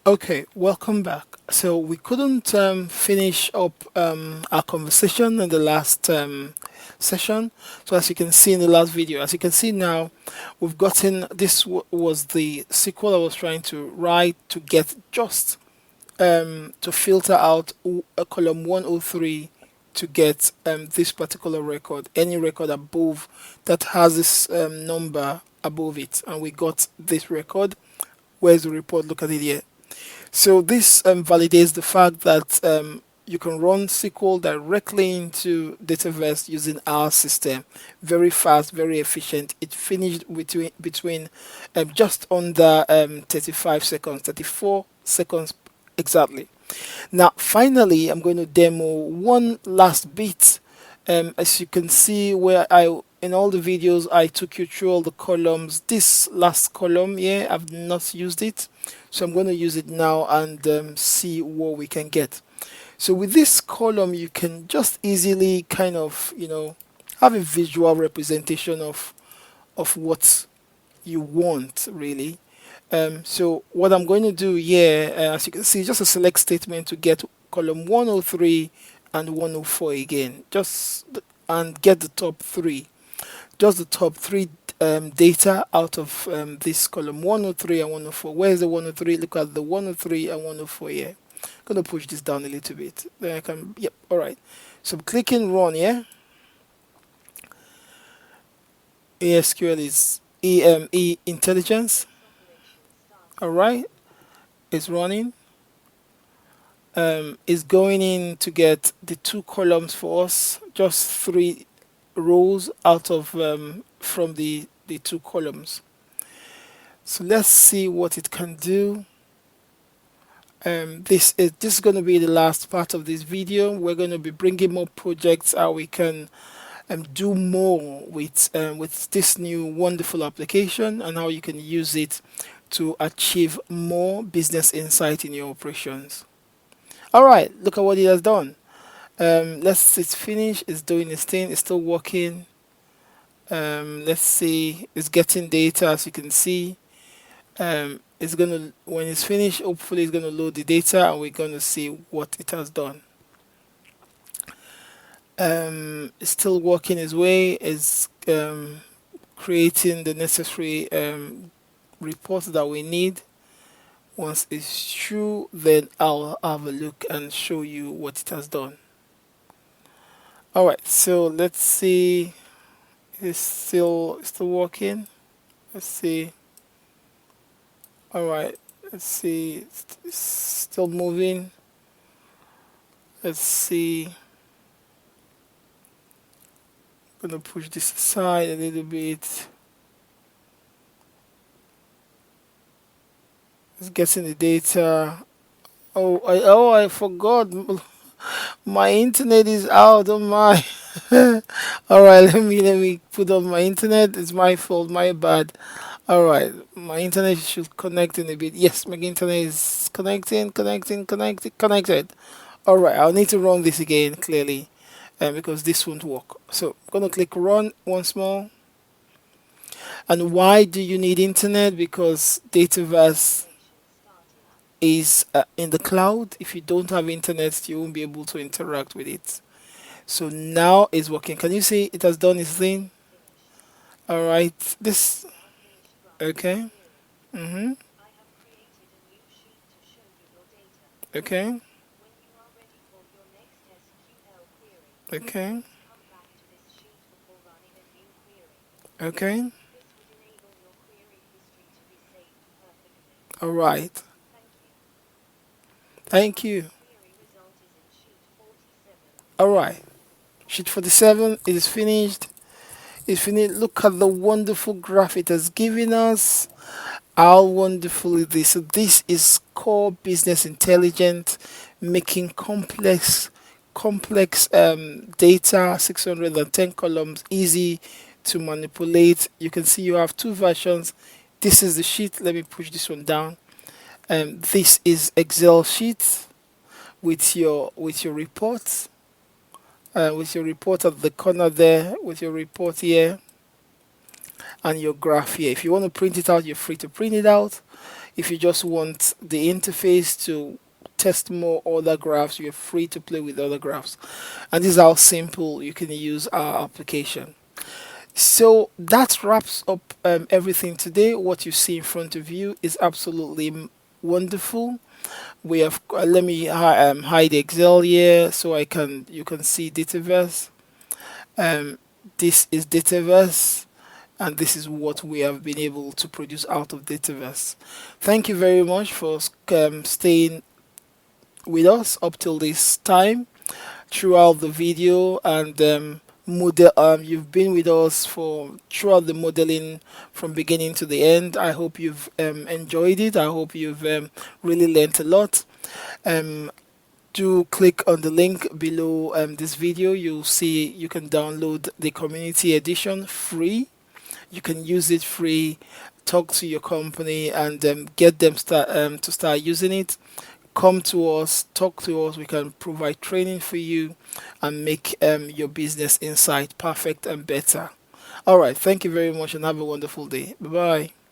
Okay, welcome back. So we couldn't finish up our conversation in the last session. So as you can see in the last video, as you can see now, we've gotten this was the SQL I was trying to write to get just to filter out a column 103 to get this particular record, any record above that has this number above it, and we got this record. Where's the report? Look at it here. So this validates the fact that you can run SQL directly into DataVerse using our system. Very fast, very efficient. It finished between just under 35 seconds, 34 seconds exactly. Now, finally, I'm going to demo one last bit. As you can see, where in all the videos I took you through all the columns. This last column here, I've not used it, so I'm going to use it now and see what we can get. So with this column, you can just easily kind of have a visual representation of what you want really. So what I'm going to do here, as you can see, just a select statement to get column 103 and 104 again, and get the top three, just the top three data out of this column 103 and 104. Where's the 103? Look at the 103 and 104 here. I'm going to push this down a little bit. Then I can, yep, all right. So I'm clicking run here. SQL is Intelligence. All right, it's running. Is going in to get the two columns for us, just three rows out of from the two columns. So let's see what it can do. This is going to be the last part of this video. We're going to be bringing more projects how we can do more with this new wonderful application, and how you can use it to achieve more business insight in your operations. All right, look at what it has done. It's finished. It's doing its thing. It's still working. Let's see. It's getting data, as you can see. It's gonna When it's finished, hopefully it's gonna load the data, and we're gonna see what it has done. It's still working its way. It's creating the necessary reports that we need. Once it's through, then I'll have a look and show you what it has done. Alright, so let's see. It's still working. Let's see. Alright, let's see. It's still moving. Let's see. I'm gonna push this aside a little bit. It's getting the data. I forgot. My internet is out. Oh my. All right, let me put on my internet. It's my fault. My bad. All right, my internet should connect in a bit. Yes, my internet is connected. All right, I'll need to run this again clearly, because this won't work. So I'm gonna click run once more. And why do you need internet? Because DataVerse is in the cloud. If you don't have internet, you won't be able to interact with it. So now it's working. Can you see it has done its thing? All right. This. Okay. Mhm. Okay. Okay. Okay. All right. Thank you. All right. Sheet 47 is finished. It's finished. Look at the wonderful graph it has given us. How wonderful is this? So this is core business intelligence, making complex data, 610 columns, easy to manipulate. You can see you have two versions. This is the sheet. Let me push this one down. This is Excel sheet with your reports, with your report at the corner there, with your report here, and your graph here. If you want to print it out, you're free to print it out. If you just want the interface to test more other graphs, you're free to play with other graphs. And this is how simple you can use our application. So that wraps up everything today. What you see in front of you is absolutely wonderful. We have let me hide Excel here so I can you can see DATAVERSE. Um, this is DATAVERSE, and this is what we have been able to produce out of DATAVERSE. Thank you very much for staying with us up till this time throughout the video, and model you've been with us for throughout the modeling from beginning to the end. I hope you've enjoyed it. I hope you've really learned a lot. um, do click on the link below this video. You'll see you can download the community edition free. You can use it free, talk to your company, and get them to start using it. Come to us, talk to us. We can provide training for you and make your business insight perfect and better. All right, thank you very much and have a wonderful day. Bye bye.